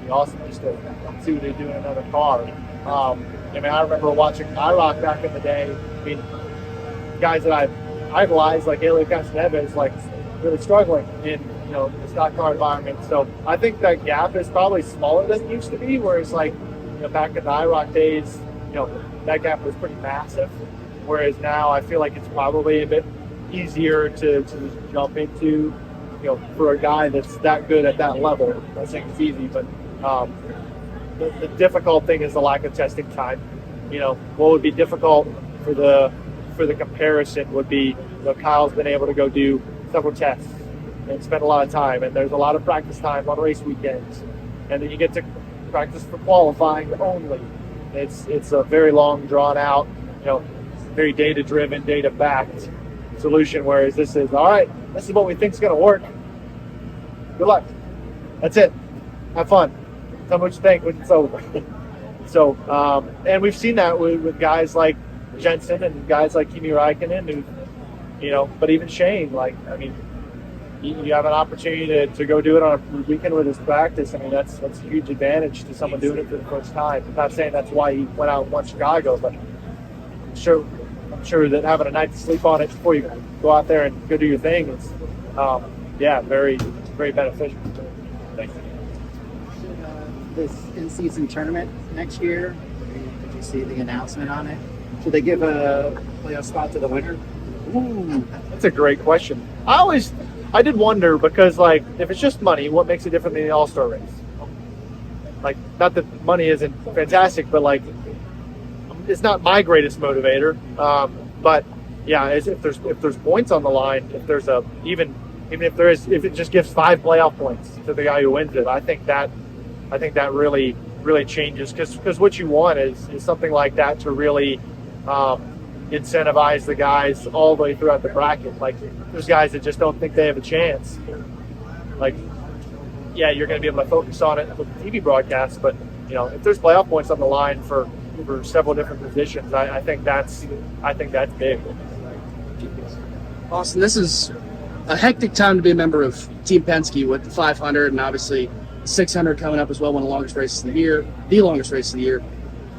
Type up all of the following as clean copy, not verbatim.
be awesome just to see what they do in another car. I mean, I remember watching IROC back in the day. I mean, guys that I've idolized, like Elio Castaneva, is like really struggling in the stock car environment. So I think that gap is probably smaller than it used to be. Whereas like back in the IROC days, that gap was pretty massive. Whereas now I feel like it's probably a bit easier to just jump into, for a guy that's that good at that level. I'm not saying it's easy, but the difficult thing is the lack of testing time. What would be difficult for the comparison would be, Kyle's been able to go do several tests and spend a lot of time, and there's a lot of practice time on race weekends, and then you get to practice for qualifying only. It's a very long, drawn out, very data driven, data backed solution, whereas this is, all right, this is what we think is going to work. Good luck. That's it. Have fun. Tell me what you think when it's over. So, and we've seen that with guys like Jensen and guys like Kimi Räikkönen, who, but even Shane, you have an opportunity to go do it on a weekend with his practice. I mean, that's a huge advantage to someone doing it for the first time. I'm not saying that's why he went out and won Chicago, but I'm sure that having a night to sleep on it before you go out there and go do your thing is, very, very beneficial. Thanks. This in-season tournament next year, did you see the announcement on it? Should they give a playoff spot to the winner? Ooh, that's a great question. I did wonder because, if it's just money, what makes it different than the All-Star race? Not that money isn't fantastic, but it's not my greatest motivator. But yeah, if there's points on the line, if there's even if it just gives 5 playoff points to the guy who wins it, I think that really changes, because what you want is something like that to really incentivize the guys all the way throughout the bracket. There's guys that just don't think they have a chance. You're going to be able to focus on it with the TV broadcast, but if there's playoff points on the line for several different positions, I think that's big. Austin, this is a hectic time to be a member of Team Penske with the 500 and obviously 600 coming up as well, one of the longest races of the year, the longest race of the year.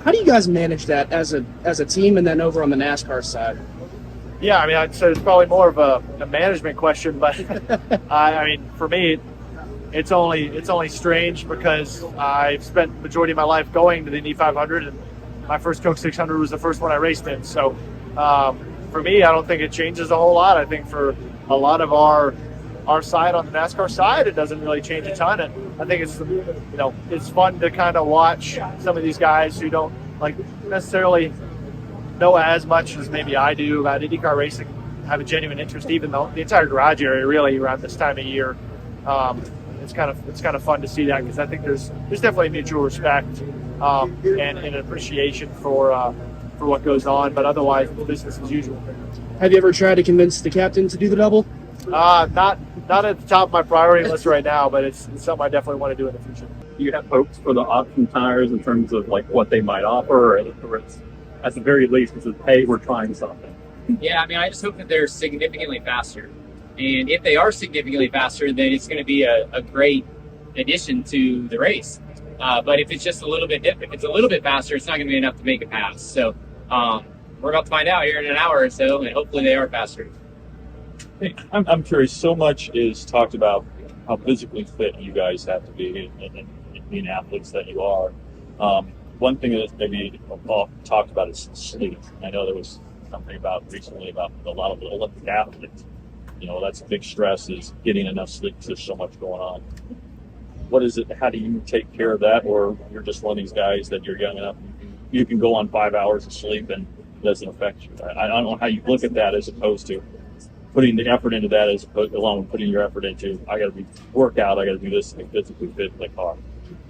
How do you guys manage that as a team, and then over on the NASCAR side? Yeah, I mean, I'd say it's probably more of a management question, but I mean, for me, it's only strange because I've spent the majority of my life going to the Indy 500, and my first Coke 600 was the first one I raced in. So for me, I don't think it changes a whole lot. I think for a lot of our side on the NASCAR side, it doesn't really change a ton. And I think it's fun to kind of watch some of these guys who don't necessarily know as much as maybe I do about IndyCar racing have a genuine interest, even though the entire garage area really around this time of year. It's kind of fun to see that, because I think there's definitely mutual respect and an appreciation for what goes on, but otherwise it's business as usual. Have you ever tried to convince the captain to do the double? Not at the top of my priority list right now, but it's something I definitely want to do in the future. Do you have hopes for the option tires in terms of what they might offer, or it's, at the very least, it's hey, we're trying something? Yeah, I mean, I just hope that they're significantly faster. And if they are significantly faster, then it's going to be a great addition to the race. But if it's just a little bit faster, it's not going to be enough to make a pass. So we're about to find out here in an hour or so, and hopefully they are faster. Hey, I'm curious. So much is talked about how physically fit you guys have to be, and being athletes that you are. One thing that maybe talked about is sleep. I know there was something recently about a lot of the Olympic athletes. That's a big stress, is getting enough sleep. There's so much going on. What is it? How do you take care of that? Or you're just one of these guys that you're young enough, you can go on 5 hours of sleep and it doesn't affect you. I don't know how you look at that, as opposed to putting the effort into that, along with putting your effort into, I got to work out, I got to do this to be physically fit in the car.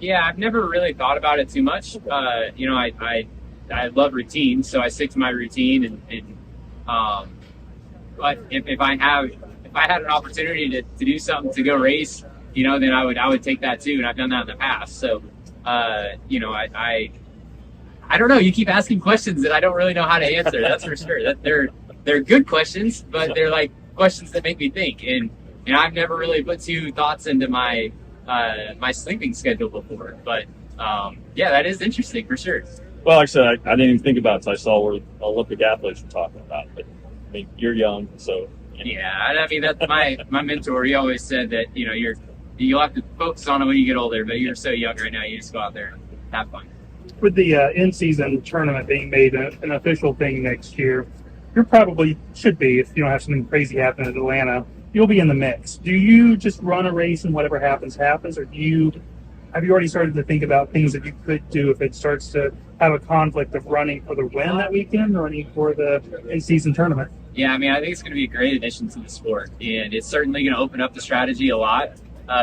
Yeah, I've never really thought about it too much. I love routine, so I stick to my routine. But if I had an opportunity to do something to go race, then I would take that too, and I've done that in the past. So, I don't know. You keep asking questions that I don't really know how to answer. That's for sure. They're good questions, but they're questions that make me think. And I've never really put two thoughts into my my sleeping schedule before. But yeah, that is interesting for sure. Well, like I said, I didn't even think about it until I saw where Olympic athletes were talking about it. But I mean, you're young, so. Yeah, and I mean that's my mentor. He always said that you'll have to focus on it when you get older, but you're so young right now. You just go out there and have fun. With the in-season tournament being made an official thing next year, you probably should be, if you don't have something crazy happen in Atlanta, you'll be in the mix. Do you just run a race and whatever happens, or have you already started to think about things that you could do if it starts to have a conflict of running for the win that weekend or running for the in-season tournament? Yeah, I mean, I think it's going to be a great addition to the sport, and it's certainly going to open up the strategy a lot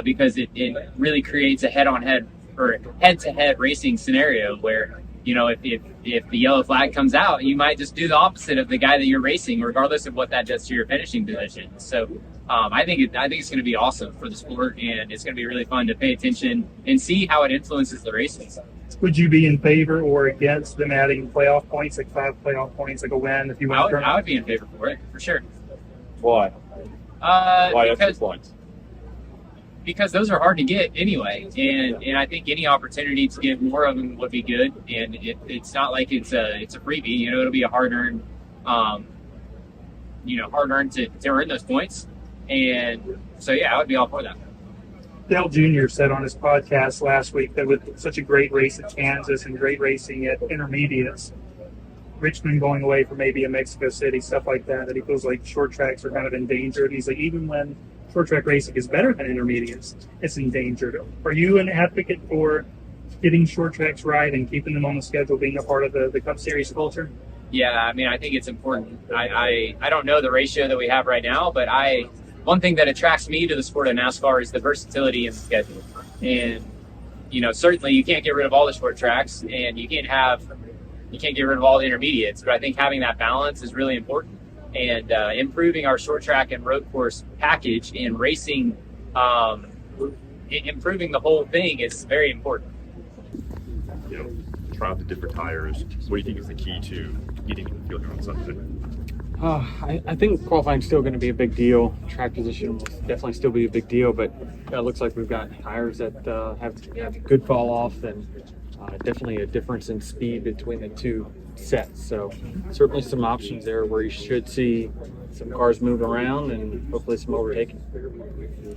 because it really creates a head-on-head or head-to-head racing scenario where, if the yellow flag comes out, you might just do the opposite of the guy that you're racing, regardless of what that does to your finishing position. So I think it's going to be awesome for the sport, and it's going to be really fun to pay attention and see how it influences the races. Would you be in favor or against them adding playoff points, like 5 playoff points, like a win if you win the tournament? I would be in favor for it, for sure. Why? Why extra points? Because those are hard to get anyway, and I think any opportunity to get more of them would be good. And it's not like it's a freebie. It'll be a hard-earned, hard-earned to earn those points. And so, yeah, I would be all for that. Dale Jr. said on his podcast last week that with such a great race at Kansas and great racing at intermediates, Richmond going away for maybe a Mexico City, stuff like that he feels like short tracks are kind of endangered. He's like, even when short track racing is better than intermediates, it's endangered. Are you an advocate for getting short tracks right and keeping them on the schedule, being a part of the Cup Series culture? Yeah, I mean, I think it's important. I don't know the ratio that we have right now, but one thing that attracts me to the sport of NASCAR is the versatility in the schedule. And, certainly you can't get rid of all the short tracks and you can't get rid of all the intermediates, but I think having that balance is really important. And improving our short track and road course package and racing, improving the whole thing is very important. Try out the different tires. What do you think is the key to getting in the field here on Sunday? I think qualifying is still going to be a big deal. Track position will definitely still be a big deal, but it looks like we've got tires that have good fall off and definitely a difference in speed between the two sets. So certainly some options there where you should see some cars move around and hopefully some overtaking.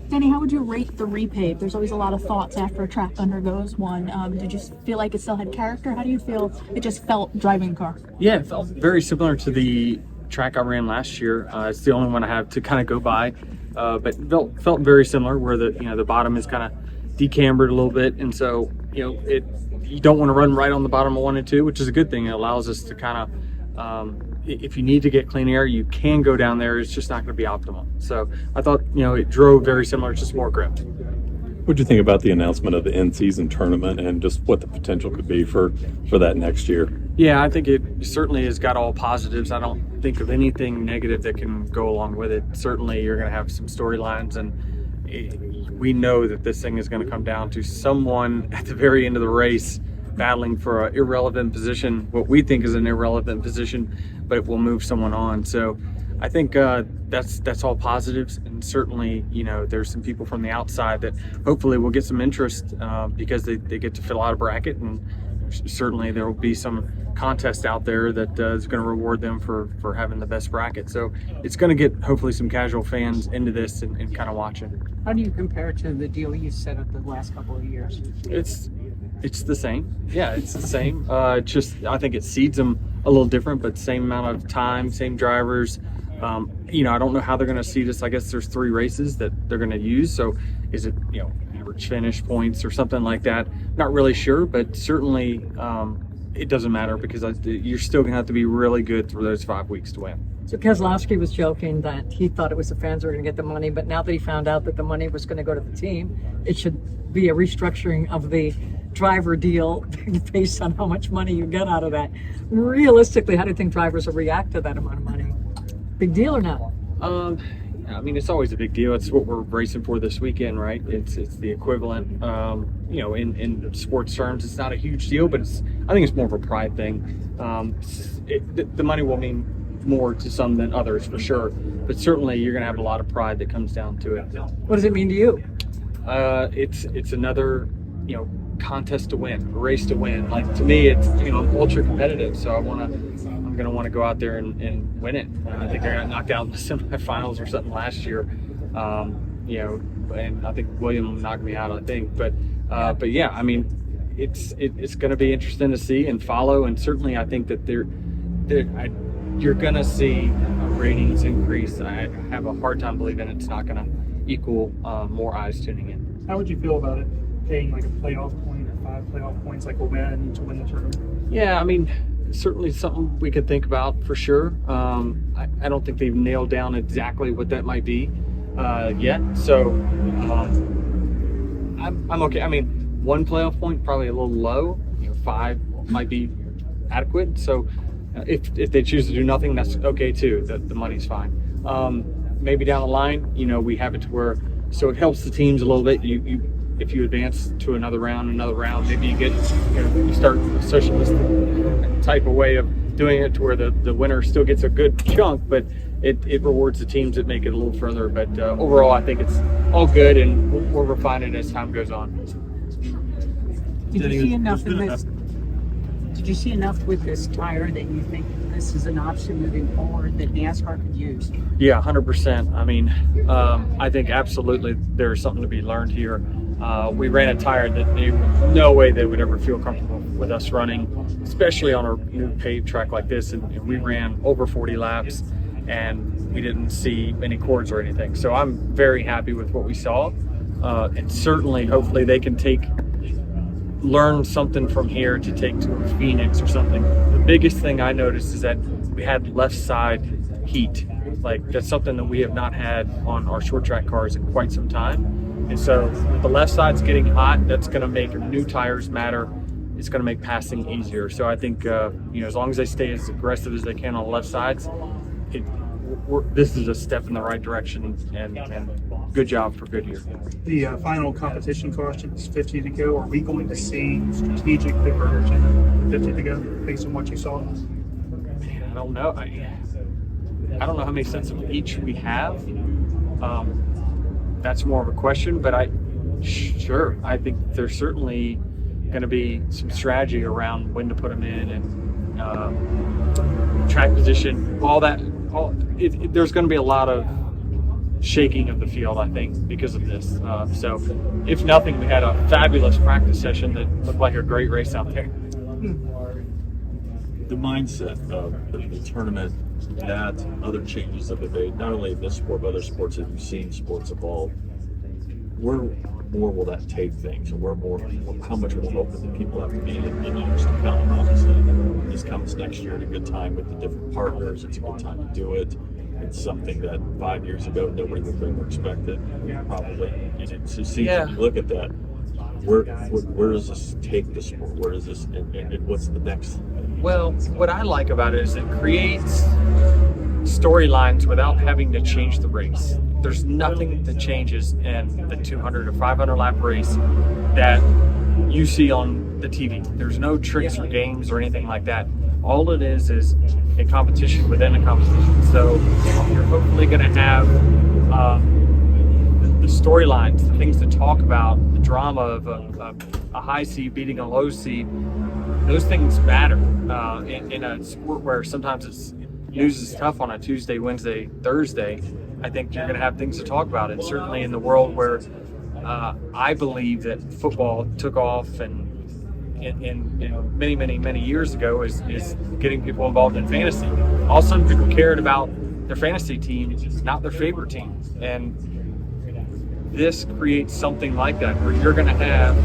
Denny, how would you rate the repave? There's always a lot of thoughts after a track undergoes one. Did you feel like it still had character? How do you feel it just felt driving a car? Yeah, it felt very similar to the track I ran last year. It's the only one I have to kind of go by, but felt very similar where the bottom is kind of decambered a little bit, and so you don't want to run right on the bottom of 1 and 2, which is a good thing. It allows us to kind of if you need to get clean air, you can go down there. It's just not going to be optimal. So I thought it drove very similar, just more grip. What do you think about the announcement of the in-season tournament and just what the potential could be for that next year? Yeah, I think it certainly has got all positives. I don't think of anything negative that can go along with it. Certainly you're going to have some storylines, and we know that this thing is going to come down to someone at the very end of the race battling for an irrelevant position, what we think is an irrelevant position, but it will move someone on. So I think that's all positives, and certainly there's some people from the outside that hopefully will get some interest because they get to fill out a bracket, and certainly there will be some contest out there that is going to reward them for having the best bracket. So it's going to get hopefully some casual fans into this and kind of watching. How do you compare to the deal you set up the last couple of years? It's the same. Yeah, it's the same. Just I think it seeds them a little different, but same amount of time, same drivers. I don't know how they're going to seed us. I guess there's 3 races that they're going to use. So is it average finish points or something like that? Not really sure, but certainly it doesn't matter because you're still going to have to be really good through those 5 weeks to win. So Keselowski was joking that he thought it was the fans who were going to get the money, but now that he found out that the money was going to go to the team, it should be a restructuring of the driver deal based on how much money you get out of that. Realistically, how do you think drivers will react to that amount of money? Big deal or not? I mean, it's always a big deal. It's what we're racing for this weekend, right? It's the equivalent. In sports terms, it's not a huge deal, but I think it's more of a pride thing. The money will mean more to some than others for sure, but certainly you're going to have a lot of pride that comes down to it. What does it mean to you? It's another, contest to win, a race to win. Like, to me, it's, I'm ultra competitive, so I'm gonna want to go out there and win it. I think I got knocked out in the semifinals or something last year, and I think William knocked me out, I think. But yeah, I mean, it's going to be interesting to see and follow, and certainly I think that you're going to see ratings increase. I have a hard time believing it's not going to equal more eyes tuning in. How would you feel about it paying like a playoff point or 5 playoff points, like a win to win the tournament? Yeah, I mean, certainly something we could think about for sure. I don't think they've nailed down exactly what that might be yet. So I'm okay. I mean, 1 playoff point probably a little low. 5 might be adequate. So if they choose to do nothing, that's okay too. The money's fine. Maybe down the line, we have it to where, so it helps the teams a little bit. If you advance to another round, maybe you get, you start a socialistic type of way of doing it to where the winner still gets a good chunk, but it rewards the teams that make it a little further. But overall, I think it's all good, and we'll refine it as time goes on. Did you see enough in this? Did you see enough with this tire that you think this is an option moving forward that NASCAR could use? Yeah, 100%. I mean, I think absolutely there's something to be learned here. We ran a tire that no way they would ever feel comfortable with us running, especially on a new paved track like this. And we ran over 40 laps, and we didn't see any cords or anything. So I'm very happy with what we saw. And certainly, hopefully, they can learn something from here to take to a Phoenix or something. The biggest thing I noticed is that we had left side heat. Like, that's something that we have not had on our short track cars in quite some time. And so the left side's getting hot. That's going to make new tires matter. It's going to make passing easier. So I think, as long as they stay as aggressive as they can on the left sides, this is a step in the right direction, and good job for Goodyear. The final competition caution is 50 to go. Are we going to see strategic diversion 50 to go based on what you saw? I don't know. I don't know how many sets of each we have. That's more of a question, but I think there's certainly going to be some strategy around when to put them in, and track position, all that. There's going to be a lot of shaking of the field, I think, because of this. So if nothing, we had a fabulous practice session that looked like a great race out there. The mindset of the tournament, that other changes that they've made, not only in this sport, but other sports that you've seen sports evolve, where more will that take things, and how much more open do people have to be in years to come? Obviously, this comes next year at a good time with the different partners. It's a good time to do it. It's something that 5 years ago nobody would have ever expected, probably. And it just seems, when you look at that, where does this take the sport? Where does this, and what's the next? Well, what I like about it is it creates storylines without having to change the race. There's nothing that changes in the 200 or 500 lap race that you see on the TV. There's no tricks or games or anything like that. All it is a competition within a competition. So you're hopefully going to have the storylines, the things to talk about, the drama of a high seed beating a low seed. Those things matter in a sport where sometimes news is tough on a Tuesday, Wednesday, Thursday. I think you're going to have things to talk about. And certainly in the world where I believe that football took off and many years ago is getting people involved in fantasy. All of a sudden people cared about their fantasy team, not their favorite team. And this creates something like that where you're going to have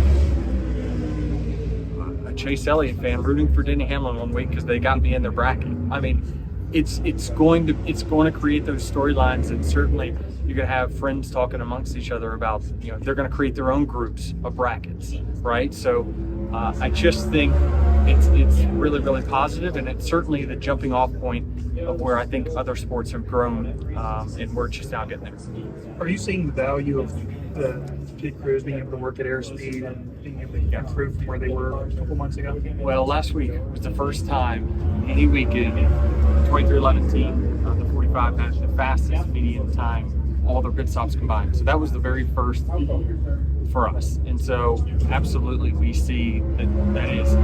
a Chase Elliott fan rooting for Denny Hamlin one week because they got me in their bracket. I mean, it's going to create those storylines, and certainly you're going to have friends talking amongst each other about, they're going to create their own groups of brackets, right? So I just think it's really positive, and it's certainly the jumping off point of where I think other sports have grown, and we're just now getting there. Are you seeing the value of the pit crews being able to work at airspeed and being able to improve from where they were a couple months ago? Well, last week was the first time any weekend the 2311 team of the 45 had the fastest median time, all their pit stops combined. So that was the very first for us. And so absolutely we see that is,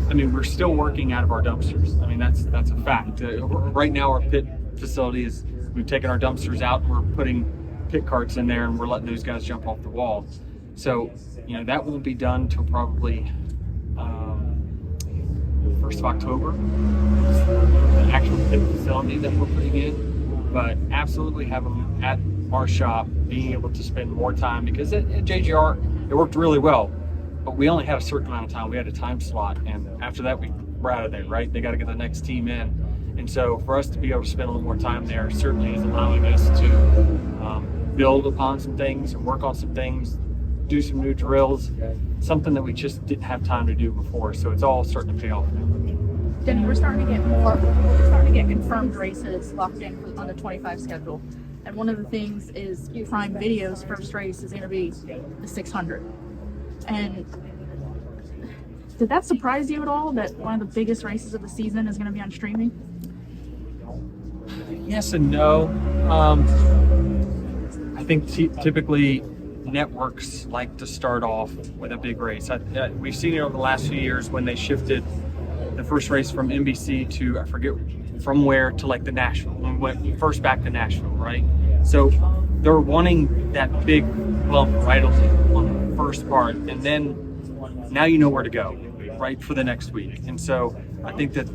I mean, we're still working out of our dumpsters. I mean, that's a fact. Right now our pit facility is, we've taken our dumpsters out and we're putting pit carts in there and we're letting those guys jump off the wall. So, you know, that won't be done till probably 1st of October, the actual pit facility that we're putting in. But absolutely have them at our shop, being able to spend more time, because at JGR it worked really well, but we only had a certain amount of time. We had a time slot, and after that we're out of there, right? They got to get the next team in. And so for us to be able to spend a little more time there certainly is allowing us to build upon some things and work on some things, do some new drills, something that we just didn't have time to do before. So it's all starting to pay off now. Denny, we're starting to get confirmed races locked in on the 25 schedule. And one of the things is Prime Video's first race is going to be the 600. And did that surprise you at all, that one of the biggest races of the season is going to be on streaming? Yes and no. I think typically networks like to start off with a big race. We've seen it over the last few years when they shifted the first race from NBC to, I forget from where, to like the Nashville, when we went first back to Nashville, right? So they're wanting that big bump right on the first part, and then now you know where to go, right, for the next week. And so I think that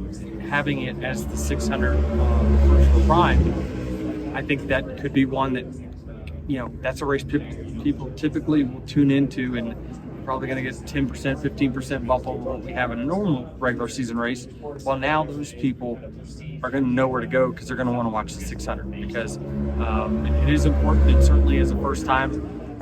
having it as the 600 for Prime, I think that could be one that, you know, that's a race people typically will tune into, and probably going to get 10%, 15% bump over what we have in a normal regular season race. Well, now those people are going to know where to go because they're going to want to watch the 600, because it is important. And certainly as a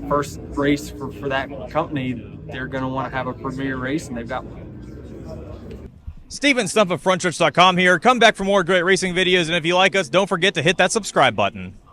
first race for that company, they're going to want to have a premier race, and they've got one. Steven Stump of Frontstretch.com here. Come back for more great racing videos, and if you like us, don't forget to hit that subscribe button.